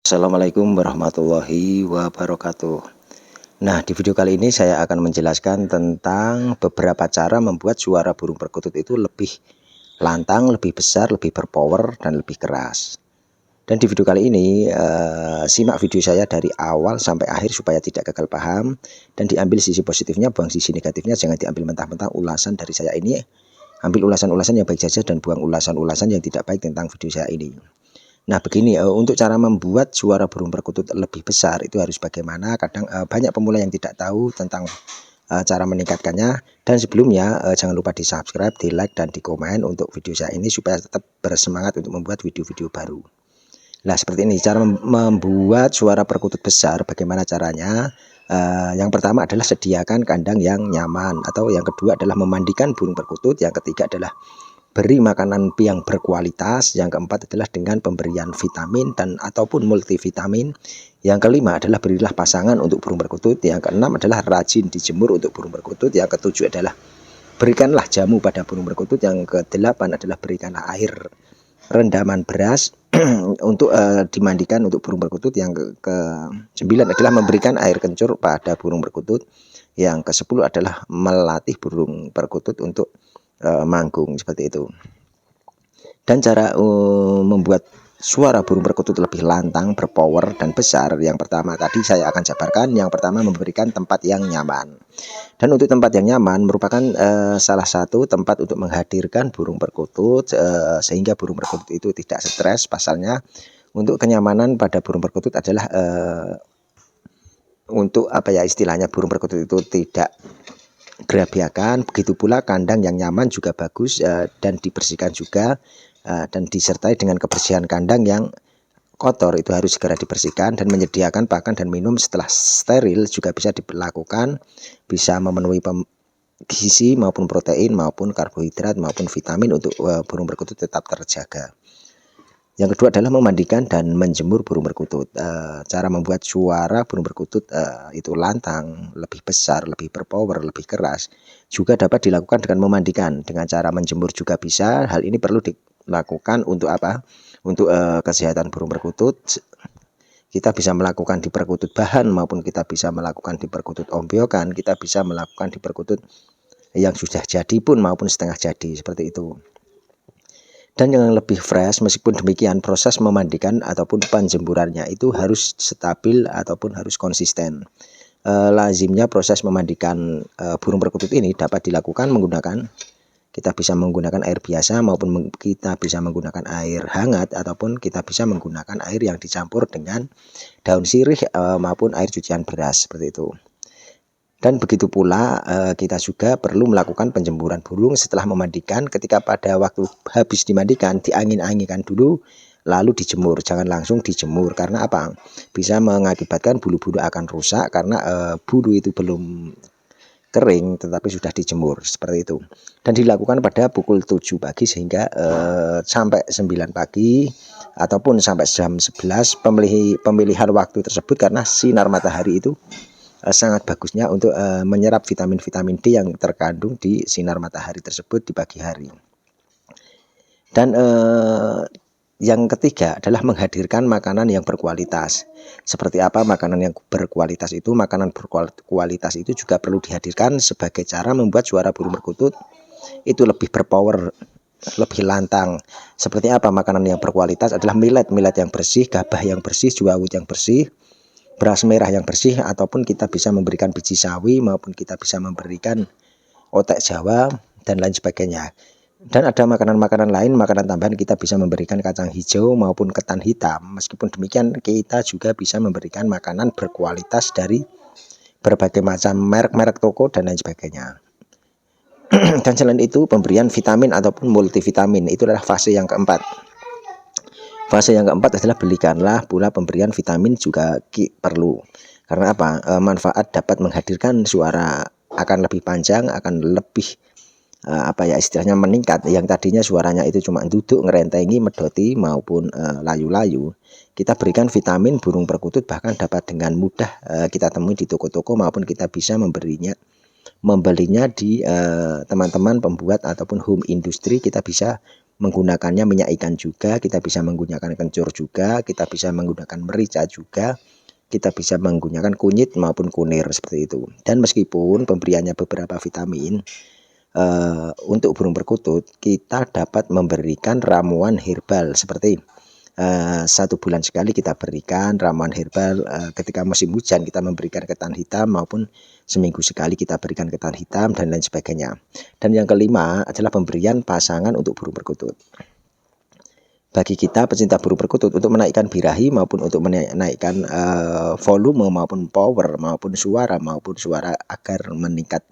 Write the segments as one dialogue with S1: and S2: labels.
S1: Assalamualaikum warahmatullahi wabarakatuh. Nah, di video kali ini saya akan menjelaskan tentang beberapa cara membuat suara burung perkutut itu lebih lantang, lebih besar, lebih berpower, dan lebih keras. Dan di video kali ini, simak video saya dari awal sampai akhir supaya tidak gagal paham dan diambil sisi positifnya, buang sisi negatifnya. Jangan diambil mentah-mentah ulasan dari saya ini. Ambil ulasan-ulasan yang baik saja dan buang ulasan-ulasan yang tidak baik tentang video saya ini. Nah begini, untuk cara membuat suara burung perkutut lebih besar itu harus bagaimana. Kadang banyak pemula yang tidak tahu tentang cara meningkatkannya. Dan sebelumnya jangan lupa di subscribe, di like, dan di komen untuk video saya ini supaya tetap bersemangat untuk membuat video-video baru. Nah seperti ini cara membuat suara perkutut besar. Bagaimana caranya? Yang pertama adalah sediakan kandang yang nyaman, atau yang kedua adalah memandikan burung perkutut, yang ketiga adalah beri makanan yang berkualitas, yang keempat adalah dengan pemberian vitamin dan ataupun multivitamin, yang kelima adalah berilah pasangan untuk burung perkutut, yang keenam adalah rajin dijemur untuk burung perkutut, yang ketujuh adalah berikanlah jamu pada burung perkutut, yang kedelapan adalah berikanlah air rendaman beras untuk dimandikan untuk burung perkutut, yang ke-9 adalah memberikan air kencur pada burung perkutut, yang ke-10 adalah melatih burung perkutut untuk manggung, seperti itu. Dan cara membuat suara burung perkutut lebih lantang, berpower, dan besar, yang pertama tadi saya akan jabarkan. Yang pertama, memberikan tempat yang nyaman. Dan untuk tempat yang nyaman merupakan salah satu tempat untuk menghadirkan burung perkutut, sehingga burung perkutut itu tidak stres. Pasalnya untuk kenyamanan pada burung perkutut adalah untuk istilahnya burung perkutut itu tidak gerabiakan. Begitu pula kandang yang nyaman juga bagus dan dibersihkan juga, dan disertai dengan kebersihan kandang yang kotor itu harus segera dibersihkan, dan menyediakan pakan dan minum setelah steril juga bisa dilakukan, bisa memenuhi gizi maupun protein maupun karbohidrat maupun vitamin untuk burung perkutut tetap terjaga. Yang kedua adalah memandikan dan menjemur burung perkutut. Cara membuat suara burung perkutut itu lantang, lebih besar, lebih berpower, lebih keras, juga dapat dilakukan dengan memandikan. Dengan cara menjemur juga bisa. Hal ini perlu dilakukan untuk apa? Untuk kesehatan burung perkutut. Kita bisa melakukan di perkutut bahan maupun kita bisa melakukan di perkutut ombyokan. Kita bisa melakukan di perkutut yang sudah jadi pun maupun setengah jadi, seperti itu. Dan yang lebih fresh, meskipun demikian proses memandikan ataupun penjemurannya itu harus stabil ataupun harus konsisten. Lazimnya proses memandikan burung perkutut ini dapat dilakukan menggunakan, kita bisa menggunakan air biasa maupun kita bisa menggunakan air hangat, ataupun kita bisa menggunakan air yang dicampur dengan daun sirih maupun air cucian beras, seperti itu. Dan begitu pula kita juga perlu melakukan penjemuran burung setelah memandikan. Ketika pada waktu habis dimandikan, diangin-anginkan dulu lalu dijemur. Jangan langsung dijemur, karena apa? Bisa mengakibatkan bulu-bulu akan rusak karena bulu itu belum kering tetapi sudah dijemur, seperti itu. Dan dilakukan pada pukul 7 pagi sehingga sampai 9 pagi ataupun sampai jam 11. Pemilihan waktu tersebut karena sinar matahari itu sangat bagusnya untuk menyerap vitamin-vitamin D yang terkandung di sinar matahari tersebut di pagi hari. Dan yang ketiga adalah menghadirkan makanan yang berkualitas. Seperti apa makanan yang berkualitas itu? Makanan berkualitas itu juga perlu dihadirkan sebagai cara membuat suara burung perkutut itu lebih berpower, lebih lantang. Seperti apa makanan yang berkualitas? Adalah millet yang bersih, gabah yang bersih, jawawut yang bersih, beras merah yang bersih, ataupun kita bisa memberikan biji sawi maupun kita bisa memberikan otek Jawa dan lain sebagainya. Dan ada makanan-makanan lain, makanan tambahan, kita bisa memberikan kacang hijau maupun ketan hitam. Meskipun demikian kita juga bisa memberikan makanan berkualitas dari berbagai macam merek-merek toko dan lain sebagainya. Dan selain itu pemberian vitamin ataupun multivitamin itu adalah fase yang keempat. Fase yang keempat adalah belikanlah pula pemberian vitamin juga perlu. Karena apa? Manfaat dapat menghadirkan suara akan lebih panjang, akan lebih istilahnya meningkat. Yang tadinya suaranya itu cuma duduk, ngerentengi, medoti maupun layu-layu. Kita berikan vitamin burung perkutut bahkan dapat dengan mudah kita temui di toko-toko maupun kita bisa membelinya di teman-teman pembuat ataupun home industry. Kita bisa menggunakannya minyak ikan juga, kita bisa menggunakan kencur juga, kita bisa menggunakan merica juga, kita bisa menggunakan kunyit maupun kunir seperti itu. Dan meskipun pemberiannya beberapa vitamin, untuk burung perkutut kita dapat memberikan ramuan herbal seperti 1 bulan sekali kita berikan ramuan herbal, ketika musim hujan kita memberikan ketan hitam, maupun seminggu sekali kita berikan ketan hitam dan lain sebagainya. Dan yang kelima adalah pemberian pasangan untuk burung perkutut. Bagi kita pecinta burung perkutut, untuk menaikkan birahi maupun untuk menaikkan volume maupun power maupun suara agar meningkat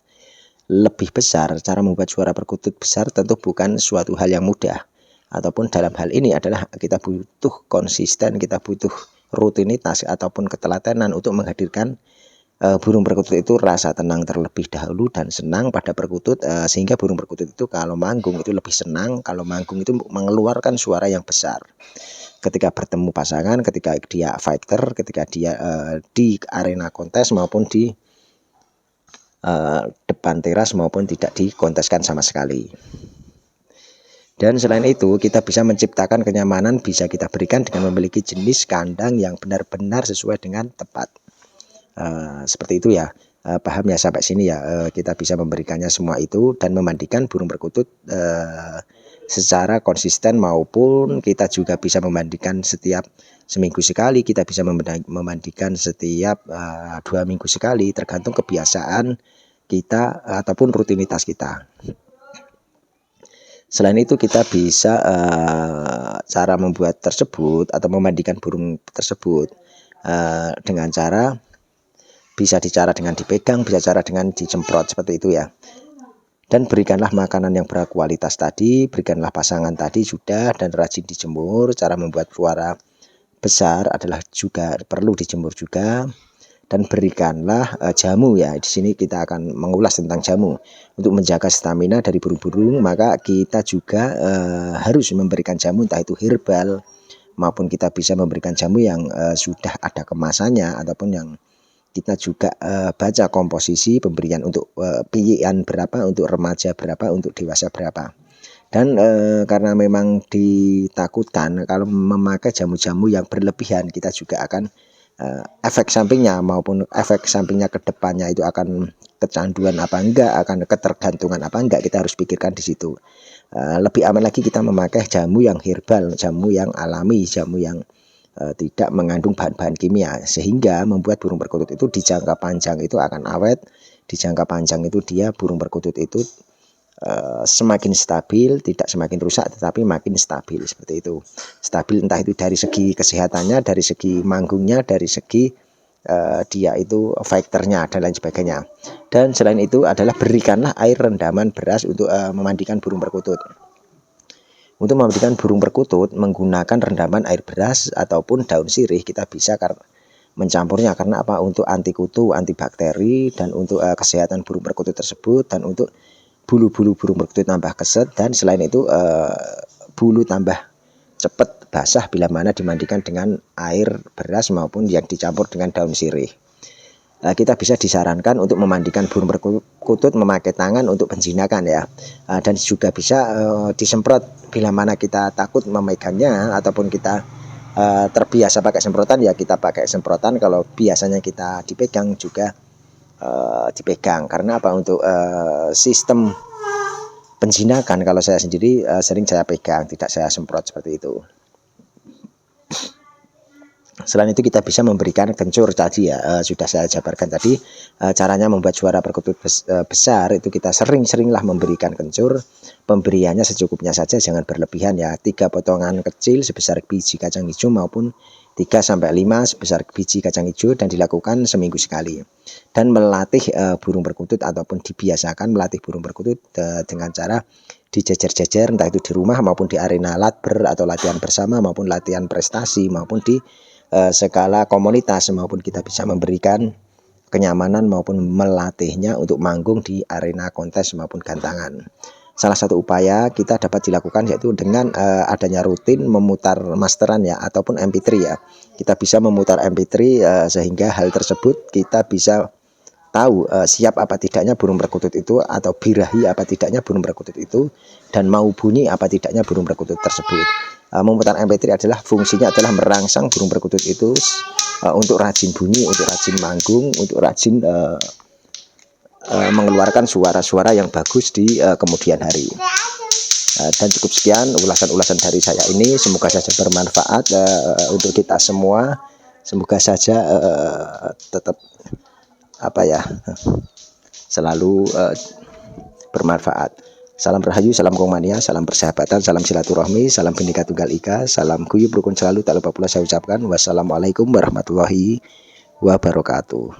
S1: lebih besar, cara membuat suara perkutut besar tentu bukan suatu hal yang mudah. Ataupun dalam hal ini adalah kita butuh konsisten, kita butuh rutinitas ataupun ketelatenan untuk menghadirkan burung perkutut itu rasa tenang terlebih dahulu dan senang pada perkutut, sehingga burung perkutut itu kalau manggung itu lebih senang, kalau manggung itu mengeluarkan suara yang besar. Ketika bertemu pasangan, ketika dia fighter, ketika dia di arena kontes maupun di depan teras maupun tidak dikonteskan sama sekali. Dan selain itu kita bisa menciptakan kenyamanan, bisa kita berikan dengan memiliki jenis kandang yang benar-benar sesuai dengan tepat. Seperti itu ya, paham ya sampai sini ya. Kita bisa memberikannya semua itu dan memandikan burung perkutut secara konsisten, maupun kita juga bisa memandikan setiap seminggu sekali, kita bisa memandikan setiap 2 minggu sekali, tergantung kebiasaan kita ataupun rutinitas kita. Selain itu kita bisa cara membuat tersebut atau memandikan burung tersebut dengan cara bisa dicara dengan dipegang, bisa cara dengan dicemprot seperti itu ya. Dan berikanlah makanan yang berkualitas tadi, berikanlah pasangan tadi sudah, dan rajin dijemur. Cara membuat suara besar adalah juga perlu dijemur juga. Dan berikanlah jamu ya. Di sini kita akan mengulas tentang jamu. Untuk menjaga stamina dari burung-burung, maka kita juga harus memberikan jamu, entah itu herbal maupun kita bisa memberikan jamu yang sudah ada kemasannya, ataupun yang kita juga baca komposisi pemberian untuk piyian berapa, untuk remaja berapa, untuk dewasa berapa. Dan karena memang ditakutkan kalau memakai jamu-jamu yang berlebihan, kita juga akan efek sampingnya maupun efek sampingnya ke depannya itu akan kecanduan apa enggak, akan ketergantungan apa enggak, kita harus pikirkan di situ. Lebih aman lagi kita memakai jamu yang herbal, jamu yang alami, jamu yang tidak mengandung bahan-bahan kimia, sehingga membuat burung perkutut itu di jangka panjang itu akan awet, di jangka panjang itu dia burung perkutut itu semakin stabil, tidak semakin rusak tetapi makin stabil, seperti itu. Stabil entah itu dari segi kesehatannya, dari segi manggungnya, dari segi dia itu fighternya dan lain sebagainya. Dan selain itu adalah berikanlah air rendaman beras untuk memandikan burung perkutut. Untuk memandikan burung perkutut menggunakan rendaman air beras ataupun daun sirih, kita bisa mencampurnya karena apa? Untuk anti kutu, anti bakteri, dan untuk kesehatan burung perkutut tersebut, dan untuk bulu-bulu burung perkutut tambah keset, dan selain itu bulu tambah cepat basah bila mana dimandikan dengan air beras maupun yang dicampur dengan daun sirih. Kita bisa disarankan untuk memandikan burung perkutut memakai tangan untuk penjinakan ya, dan juga bisa disemprot bila mana kita takut memegangnya ataupun kita terbiasa pakai semprotan, ya kita pakai semprotan. Kalau biasanya kita dipegang juga dipegang, karena apa? Untuk sistem penjinakan kalau saya sendiri sering saya pegang, tidak saya semprot seperti itu. Selain itu kita bisa memberikan kencur tadi ya, sudah saya jabarkan tadi caranya membuat suara perkutut besar itu kita sering-seringlah memberikan kencur. Pemberiannya secukupnya saja, jangan berlebihan ya. 3 potongan kecil sebesar biji kacang hijau maupun 3-5 sebesar biji kacang hijau, dan dilakukan seminggu sekali. Dan melatih burung perkutut ataupun dibiasakan melatih burung perkutut dengan cara dijejer-jejer, entah itu di rumah maupun di arena latber atau latihan bersama maupun latihan prestasi maupun di skala komunitas, maupun kita bisa memberikan kenyamanan maupun melatihnya untuk manggung di arena kontes maupun gantangan. Salah satu upaya kita dapat dilakukan yaitu dengan adanya rutin memutar masteran ya, ataupun MP3 ya. Kita bisa memutar MP3 sehingga hal tersebut kita bisa tahu siap apa tidaknya burung perkutut itu, atau birahi apa tidaknya burung perkutut itu, dan mau bunyi apa tidaknya burung perkutut tersebut. Memutar MP3 adalah fungsinya adalah merangsang burung perkutut itu untuk rajin bunyi, untuk rajin manggung, untuk rajin mengeluarkan suara-suara yang bagus di kemudian hari. Dan cukup sekian ulasan-ulasan dari saya ini, semoga saja bermanfaat untuk kita semua. Semoga saja tetap selalu bermanfaat. Salam Rahayu, salam Komania, salam persahabatan, salam silaturahmi, salam Bhinneka Tunggal Ika, salam guyub rukun selalu. Tak lupa pula saya ucapkan wassalamualaikum warahmatullahi wabarakatuh.